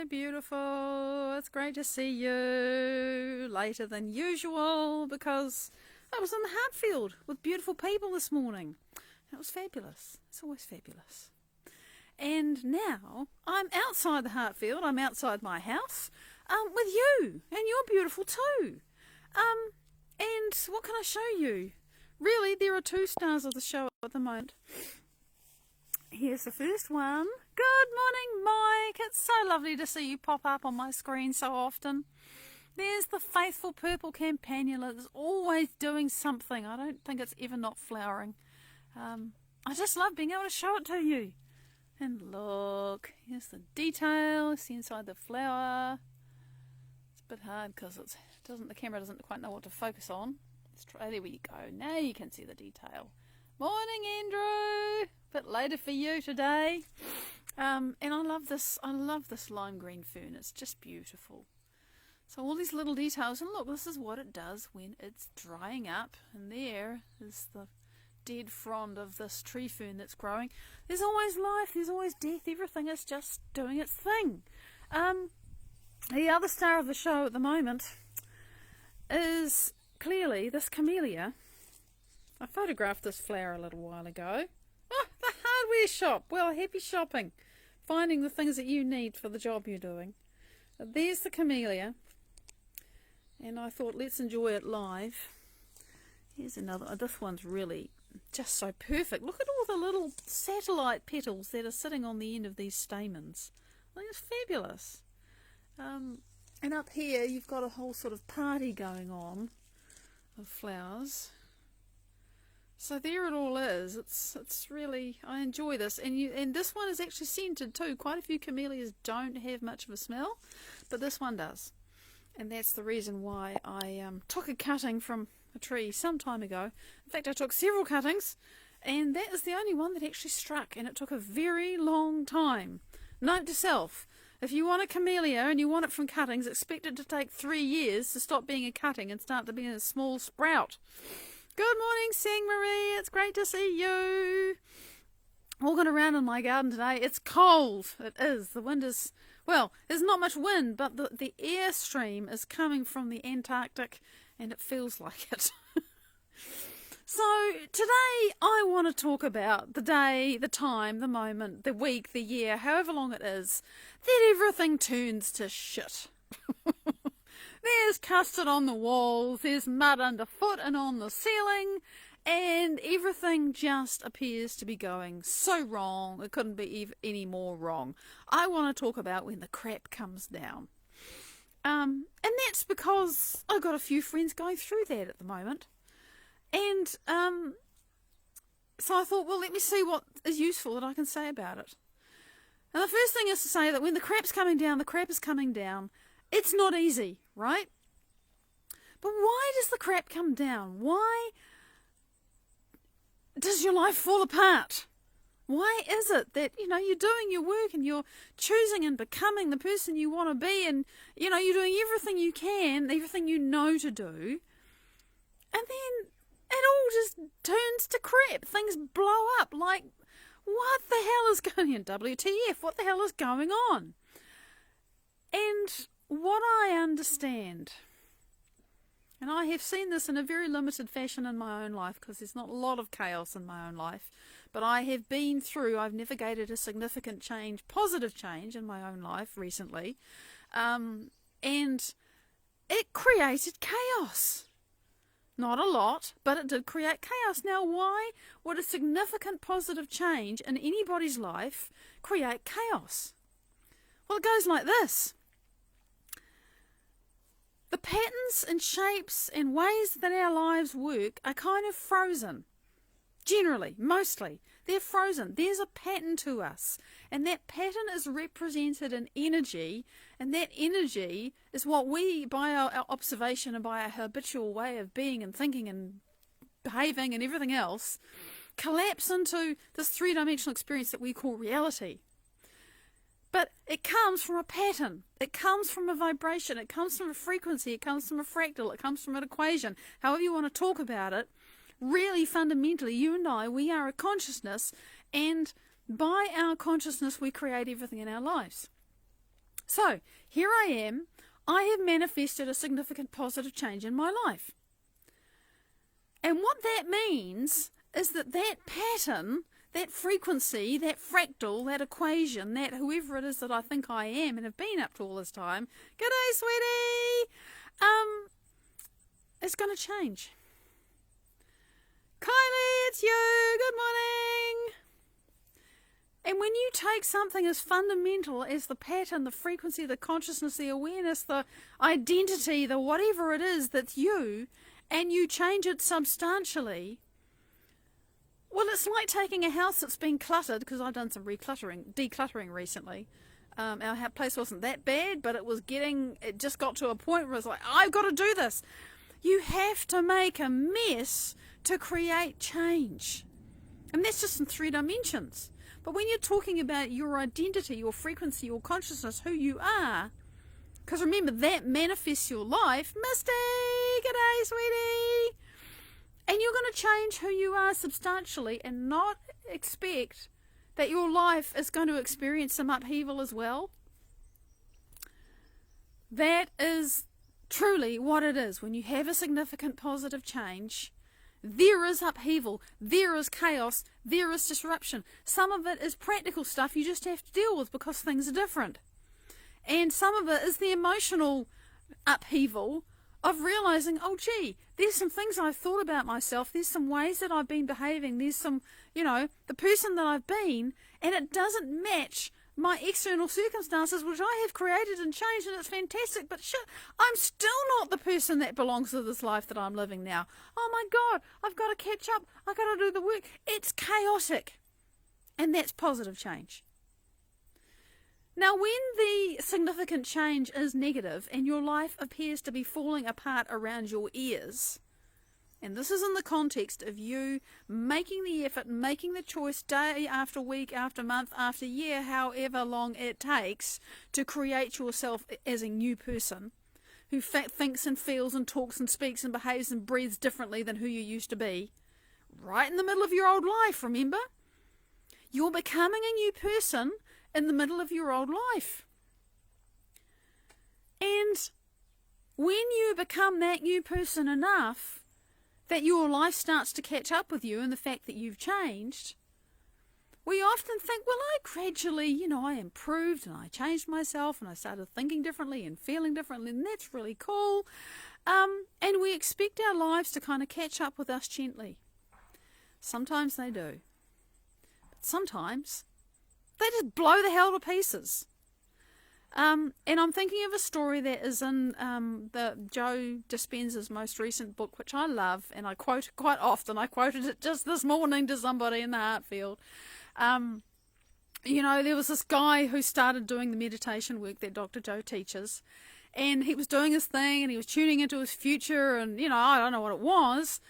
so beautiful. It's great to see you later than usual because I was in the Heartfield with beautiful people this morning. It was fabulous. It's always fabulous. And now I'm outside the Heartfield. I'm outside my house with you, and you're beautiful too. And what can I show you? Really, there are 2 stars of the show at the moment. Here's the first one. Good morning, Mike. It's so lovely to see you pop up on my screen so often. There's the faithful purple campanula that's always doing something. I don't think it's ever not flowering. I just love being able to show it to you. And look, here's the detail. See inside the flower. It's a bit hard because the camera doesn't quite know what to focus on. Let's try. There we go. Now you can see the detail. Morning, Andrew. Bit later for you today. And I love this lime green fern. It's just beautiful. So all these little details, and look, this is what it does when it's drying up. And there is the dead frond of this tree fern that's growing. There's always life, there's always death, everything is just doing its thing. The other star of the show at the moment is clearly this camellia. I photographed this flower a little while ago. Oh, the hardware shop. Well, happy shopping. Finding the things that you need for the job you're doing. There's the camellia. And I thought, let's enjoy it live. Here's another. This one's really just so perfect. Look at all the little satellite petals that are sitting on the end of these stamens. I think it's fabulous. And up here, you've got a whole sort of party going on of flowers. So there it all is. It's really, I enjoy this, and this one is actually scented too. Quite a few camellias don't have much of a smell, but this one does, and that's the reason why I took a cutting from a tree some time ago. In fact, I took several cuttings, and that is the only one that actually struck, and it took a very long time. Note to self: if you want a camellia and you want it from cuttings, expect it to take 3 years to stop being a cutting and start to be a small sprout. Good morning, Sang Marie. It's great to see you. Walking around in my garden today. It's cold. It is. The wind is, well, there's not much wind, but the air stream is coming from the Antarctic, and it feels like it. So today I want to talk about the day, the time, the moment, the week, the year, however long it is, that everything turns to shit. There's custard on the walls, there's mud underfoot and on the ceiling, and everything just appears to be going so wrong. It couldn't be any more wrong. I want to talk about when the crap comes down. And that's because I've got a few friends going through that at the moment. And so I thought, well, let me see what is useful that I can say about it. And the first thing is to say that when the crap's coming down, the crap is coming down. It's not easy, right? But why does the crap come down? Why does your life fall apart? Why is it that, you're doing your work and you're choosing and becoming the person you want to be, and, you're doing everything you can, everything you know to do, and then it all just turns to crap. Things blow up. Like, what the hell is going on? WTF, what the hell is going on? And what I understand, and I have seen this in a very limited fashion in my own life because there's not a lot of chaos in my own life, but I've navigated a significant change, positive change in my own life recently, and it created chaos. Not a lot, but it did create chaos. Now, why would a significant positive change in anybody's life create chaos? Well, it goes like this. The patterns and shapes and ways that our lives work are kind of frozen. Generally, mostly, they're frozen. There's a pattern to us, and that pattern is represented in energy, and that energy is what we, by our observation and by our habitual way of being and thinking and behaving and everything else, collapse into this three-dimensional experience that we call reality. But it comes from a pattern, it comes from a vibration, it comes from a frequency, it comes from a fractal, it comes from an equation, however you want to talk about it. Really fundamentally, you and I, we are a consciousness, and by our consciousness we create everything in our lives. So here I am. I have manifested a significant positive change in my life. And what that means is that pattern, that frequency, that fractal, that equation, that whoever it is that I think I am and have been up to all this time, g'day sweetie, is going to change. Kylie, it's you, good morning. And when you take something as fundamental as the pattern, the frequency, the consciousness, the awareness, the identity, the whatever it is that's you, and you change it substantially, well, it's like taking a house that's been cluttered, because I've done some decluttering recently. Our place wasn't that bad, but it just got to a point where it's like, I've got to do this. You have to make a mess to create change. And that's just in 3 dimensions. But when you're talking about your identity, your frequency, your consciousness, who you are, because remember, that manifests your life. Misty, g'day, sweetie. And you're going to change who you are substantially and not expect that your life is going to experience some upheaval as well. That is truly what it is. When you have a significant positive change, there is upheaval, there is chaos, there is disruption. Some of it is practical stuff you just have to deal with because things are different. And some of it is the emotional upheaval of realizing, oh gee, there's some things I've thought about myself, there's some ways that I've been behaving, there's some, the person that I've been, and it doesn't match my external circumstances, which I have created and changed, and it's fantastic, but shit, I'm still not the person that belongs to this life that I'm living now. Oh my God, I've got to catch up, I've got to do the work. It's chaotic, and that's positive change. Now, when the significant change is negative and your life appears to be falling apart around your ears, and this is in the context of you making the effort, making the choice day after week, after month, after year, however long it takes to create yourself as a new person who thinks and feels and talks and speaks and behaves and breathes differently than who you used to be, right in the middle of your old life, remember? You're becoming a new person in the middle of your old life. And when you become that new person enough that your life starts to catch up with you and the fact that you've changed, we often think, well, I gradually, I improved and I changed myself and I started thinking differently and feeling differently, and that's really cool. And we expect our lives to kind of catch up with us gently. Sometimes they do. But sometimes they just blow the hell to pieces. And I'm thinking of a story that is in the Joe Dispenza's most recent book, which I love, and I quote quite often. I quoted it just this morning to somebody in the Heartfield. There was this guy who started doing the meditation work that Dr. Joe teaches, and he was doing his thing, and he was tuning into his future, and, I don't know what it was.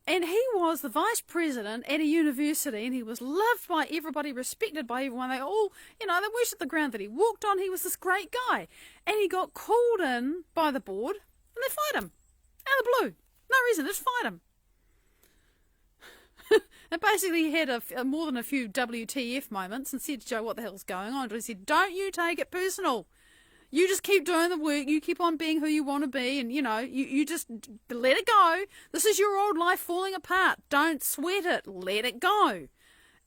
And he was the vice president at a university, and he was loved by everybody, respected by everyone. They all, they worshipped the ground that he walked on. He was this great guy. And he got called in by the board, and they fired him. Out of the blue. No reason, just fired him. And basically he had more than a few WTF moments and said to Joe, what the hell's going on? And he said, don't you take it personal. You just keep doing the work. You keep on being who you want to be. And, you just let it go. This is your old life falling apart. Don't sweat it. Let it go.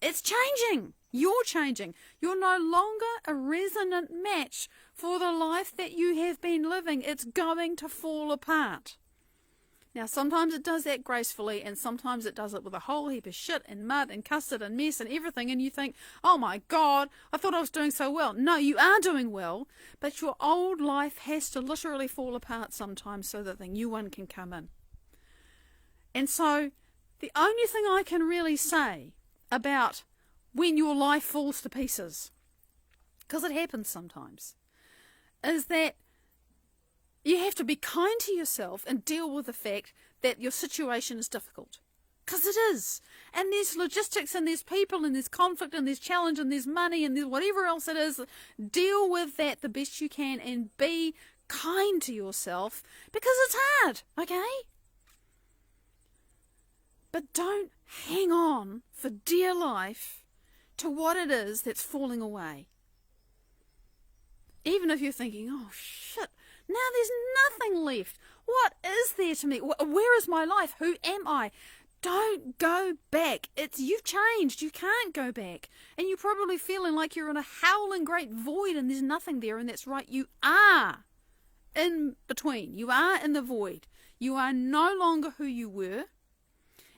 It's changing. You're changing. You're no longer a resonant match for the life that you have been living. It's going to fall apart. Now, sometimes it does that gracefully, and sometimes it does it with a whole heap of shit and mud and custard and mess and everything, and you think, oh my God, I thought I was doing so well. No, you are doing well, but your old life has to literally fall apart sometimes so that the new one can come in. And so, the only thing I can really say about when your life falls to pieces, because it happens sometimes, is that you have to be kind to yourself and deal with the fact that your situation is difficult. Because it is. And there's logistics and there's people and there's conflict and there's challenge and there's money and there's whatever else it is. Deal with that the best you can and be kind to yourself because it's hard, okay? But don't hang on for dear life to what it is that's falling away. if you're thinking, oh shit, now there's nothing left. What is there to me? Where is my life? Who am I? Don't go back. You've changed. You can't go back. And you're probably feeling like you're in a howling great void and there's nothing there. And that's right. You are in between. You are in the void. You are no longer who you were.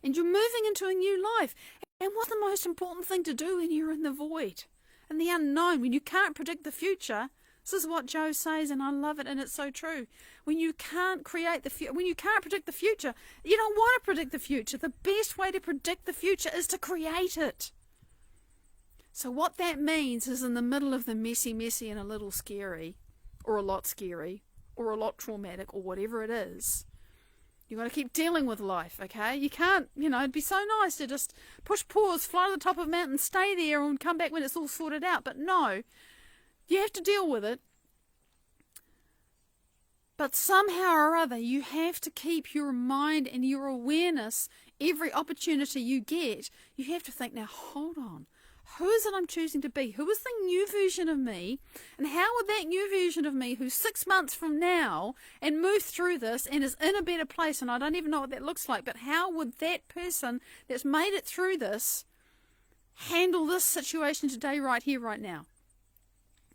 And you're moving into a new life. And what's the most important thing to do when you're in the void and the unknown, when you can't predict the future? This is what Joe says, and I love it, and it's so true. When you can't create the future, when you can't predict the future, you don't want to predict the future. The best way to predict the future is to create it. So what that means is, in the middle of the messy and a little scary, or a lot scary, or a lot traumatic, or whatever it is, you've got to keep dealing with life, okay? You can't, it'd be so nice to just push pause, fly to the top of a mountain, stay there, and come back when it's all sorted out. But no, you have to deal with it. But somehow or other, you have to keep your mind and your awareness, every opportunity you get, you have to think, now, hold on. Who is it I'm choosing to be? Who is the new version of me? And how would that new version of me, who's 6 months from now and moved through this and is in a better place, and I don't even know what that looks like, but how would that person that's made it through this handle this situation today, right here, right now?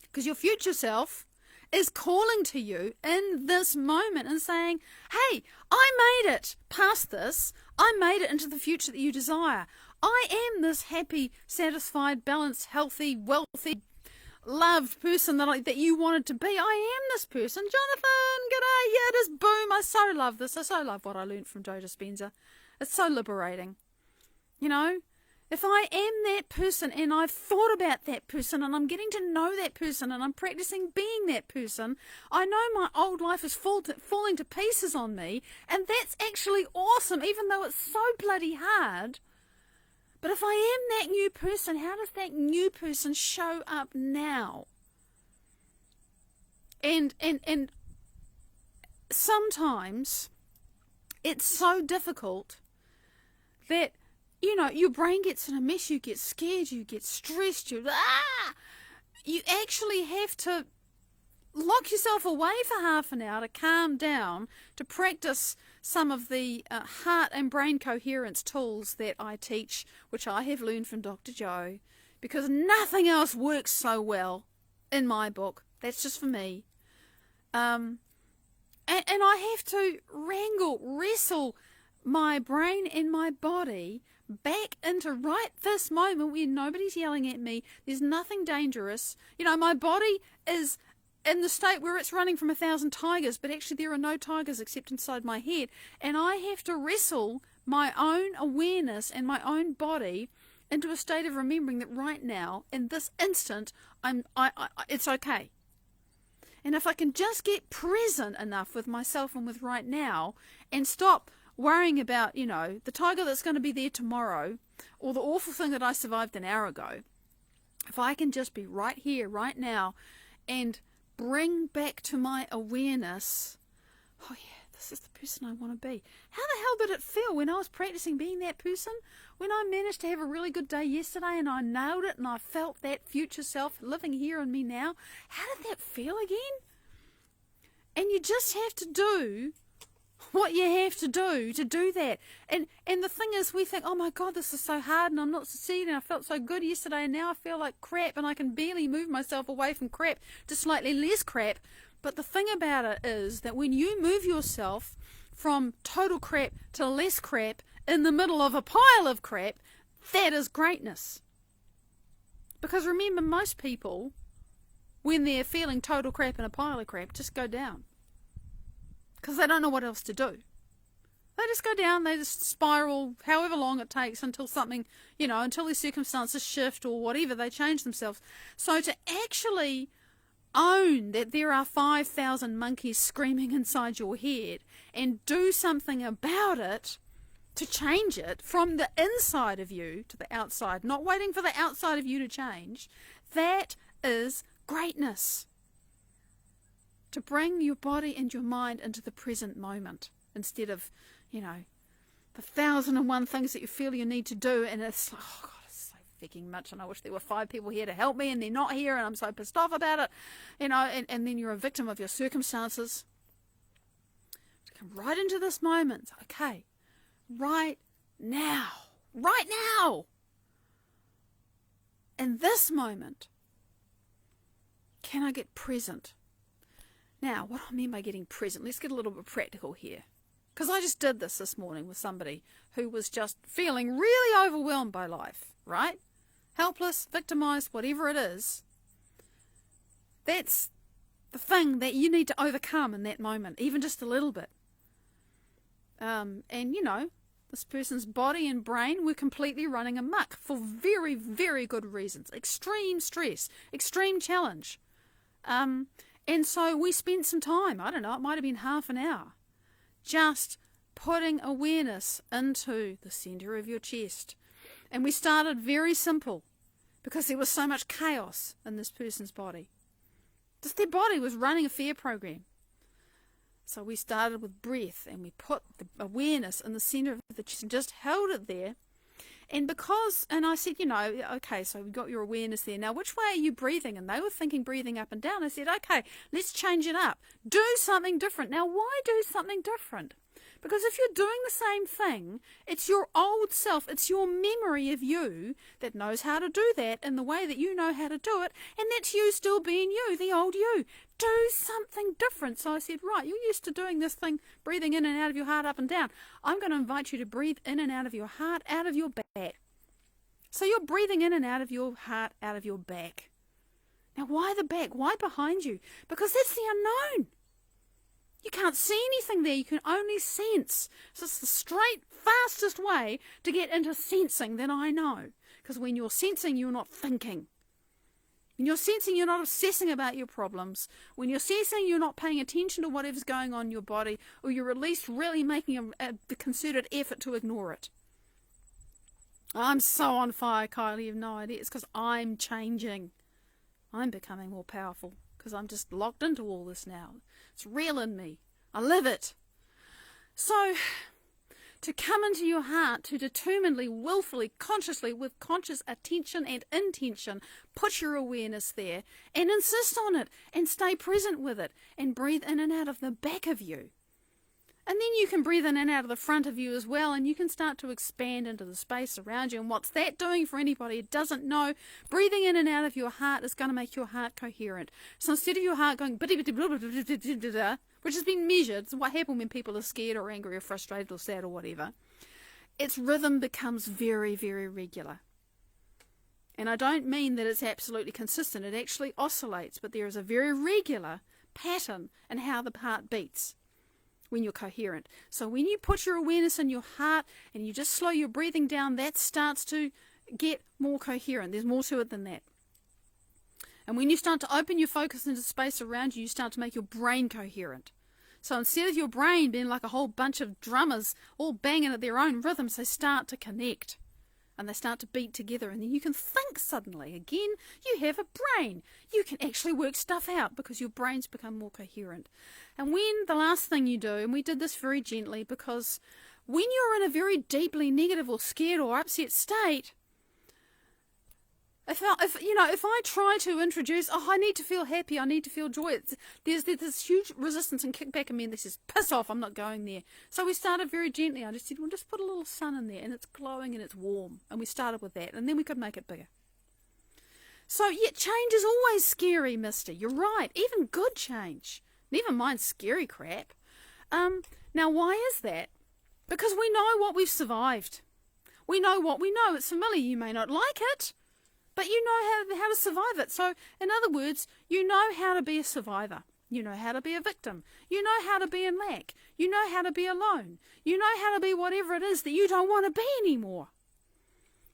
Because your future self is calling to you in this moment and saying, hey, I made it past this. I made it into the future that you desire. I am this happy, satisfied, balanced, healthy, wealthy, loved person that you wanted to be. I am this person. Jonathan, g'day. Yeah, it is. Boom. I so love this. I so love what I learned from Joe Dispenza. It's so liberating. If I am that person and I've thought about that person and I'm getting to know that person and I'm practicing being that person, I know my old life is falling to pieces on me, and that's actually awesome, even though it's so bloody hard. But if I am that new person, how does that new person show up now? And sometimes it's so difficult that your brain gets in a mess, you get scared, you get stressed, you actually have to lock yourself away for half an hour to calm down, to practice some of the heart and brain coherence tools that I teach, which I have learned from Dr. Joe, because nothing else works so well in my book. That's just for me. And I have to wrestle my brain and my body back into right this moment where nobody's yelling at me. There's nothing dangerous. My body is in the state where it's running from 1,000 tigers, but actually there are no tigers except inside my head. And I have to wrestle my own awareness and my own body into a state of remembering that right now, in this instant, it's okay. And if I can just get present enough with myself and with right now and stop worrying about, the tiger that's going to be there tomorrow, or the awful thing that I survived an hour ago, if I can just be right here, right now, and bring back to my awareness, oh yeah, this is the person I want to be. How the hell did it feel when I was practicing being that person? When I managed to have a really good day yesterday and I nailed it and I felt that future self living here in me now, how did that feel again? And you just have to do what you have to do that. And the thing is, we think, oh my God, this is so hard and I'm not succeeding. I felt so good yesterday and now I feel like crap and I can barely move myself away from crap to slightly less crap. But the thing about it is that when you move yourself from total crap to less crap in the middle of a pile of crap, that is greatness. Because remember, most people, when they're feeling total crap in a pile of crap, just go down. Because they don't know what else to do. They just go down, they just spiral however long it takes until something, until their circumstances shift or whatever, they change themselves. So to actually own that there are 5,000 monkeys screaming inside your head and do something about it, to change it from the inside of you to the outside, not waiting for the outside of you to change, that is greatness. To bring your body and your mind into the present moment instead of, the 1,001 things that you feel you need to do, and it's like, oh God, it's so freaking much, and I wish there were 5 people here to help me, and they're not here, and I'm so pissed off about it, and then you're a victim of your circumstances. To come right into this moment. Okay, right now, in this moment, can I get present? Now, what I mean by getting present, let's get a little bit practical here. Because I just did this morning with somebody who was just feeling really overwhelmed by life, right? Helpless, victimized, whatever it is. That's the thing that you need to overcome in that moment, even just a little bit. And, this person's body and brain were completely running amok for very, very good reasons. Extreme stress, extreme challenge. And so we spent some time, I don't know, it might have been half an hour, just putting awareness into the center of your chest. And we started very simple because there was so much chaos in this person's body. Just their body was running a fear program. So we started with breath, and we put the awareness in the center of the chest and just held it there. And I said, okay, so we got your awareness there. Now, which way are you breathing? And they were thinking breathing up and down. I said, okay, let's change it up. Do something different. Now, why do something different? Because if you're doing the same thing, it's your old self, it's your memory of you that knows how to do that in the way that you know how to do it, and that's you still being you, the old you. Do something different. So I said, right, you're used to doing this thing, breathing in and out of your heart, up and down. I'm going to invite you to breathe in and out of your heart, out of your back. So you're breathing in and out of your heart, out of your back. Now, why the back? Why behind you? Because that's the unknown. You can't see anything there. You can only sense. So it's the straight, fastest way to get into sensing that I know. Because when you're sensing, you're not thinking. When you're sensing, you're not obsessing about your problems. When you're sensing, you're not paying attention to whatever's going on in your body, or you're at least really making a concerted effort to ignore it. I'm so on fire, Kylie. You have no idea. It's because I'm changing. I'm becoming more powerful because I'm just locked into all this now. It's real in me. I live it. So, to come into your heart, to determinedly, willfully, consciously, with conscious attention and intention, put your awareness there and insist on it and stay present with it and breathe in and out of the back of you. And then you can breathe in and out of the front of you as well, and you can start to expand into the space around you. And what's that doing for anybody who doesn't know? Breathing in and out of your heart is going to make your heart coherent. So instead of your heart going, which has been measured, it's what happens when people are scared or angry or frustrated or sad or whatever, its rhythm becomes very, very regular. And I don't mean that it's absolutely consistent. It actually oscillates, but there is a very regular pattern in how the heart beats when you're coherent. So when you put your awareness in your heart and you just slow your breathing down, that starts to get more coherent. There's more to it than that. And when you start to open your focus into space around you, you start to make your brain coherent. So instead of your brain being like a whole bunch of drummers all banging at their own rhythms, they start to connect and they start to beat together, and then you can think suddenly. Again, you have a brain. You can actually work stuff out because your brain's become more coherent. And when the last thing you do, and we did this very gently, because when you're in a very deeply negative or scared or upset state, if I try to introduce, I need to feel happy, I need to feel joy, there's this huge resistance and kickback in me that says, piss off, I'm not going there. So we started very gently. I just said, well, just put a little sun in there, and it's glowing and it's warm. And we started with that, and then we could make it bigger. So, yeah, change is always scary, mister. You're right. Even good change. Never mind scary crap. Now, why is that? Because we know what we've survived. We know what we know. It's familiar. You may not like it, but you know how to survive it. So, in other words, you know how to be a survivor. You know how to be a victim. You know how to be in lack. You know how to be alone. You know how to be whatever it is that you don't want to be anymore.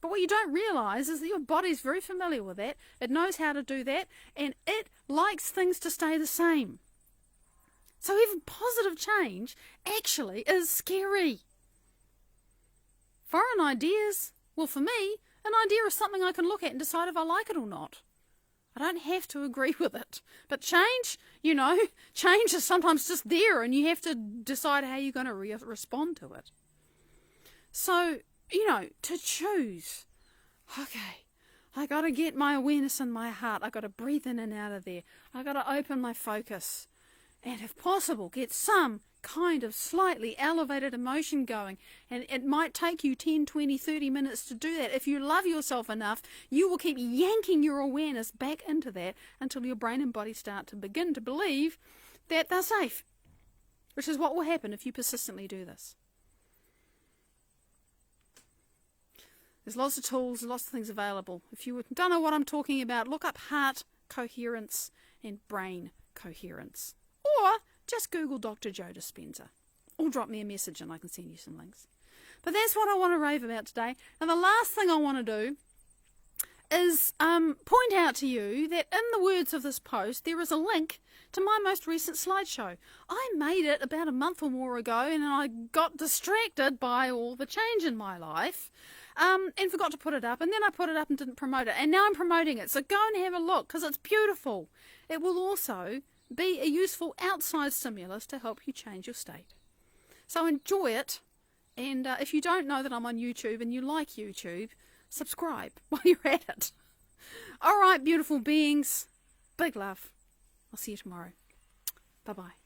But what you don't realise is that your body's very familiar with that. It knows how to do that, and it likes things to stay the same. So even positive change actually is scary. Foreign ideas, well, for me, an idea is something I can look at and decide if I like it or not. I don't have to agree with it. But change, change is sometimes just there, and you have to decide how you're going to respond to it. So, to choose, okay, I got to get my awareness in my heart. I got to breathe in and out of there. I got to open my focus. And if possible, get some kind of slightly elevated emotion going. And it might take you 10, 20, 30 minutes to do that. If you love yourself enough, you will keep yanking your awareness back into that until your brain and body start to begin to believe that they're safe, which is what will happen if you persistently do this. There's lots of tools, lots of things available. If you don't know what I'm talking about, look up heart coherence and brain coherence. Or just Google Dr. Joe Dispenza. Or drop me a message and I can send you some links. But that's what I want to rave about today. And the last thing I want to do is point out to you that in the words of this post, there is a link to my most recent slideshow. I made it about a month or more ago and I got distracted by all the change in my life. And forgot to put it up, and then I put it up and didn't promote it, and now I'm promoting it, so go and have a look, because it's beautiful. It will also be a useful outside stimulus to help you change your state. So enjoy it, and if you don't know that I'm on YouTube and you like YouTube, subscribe while you're at it. All right, beautiful beings, big love. I'll see you tomorrow. Bye-bye.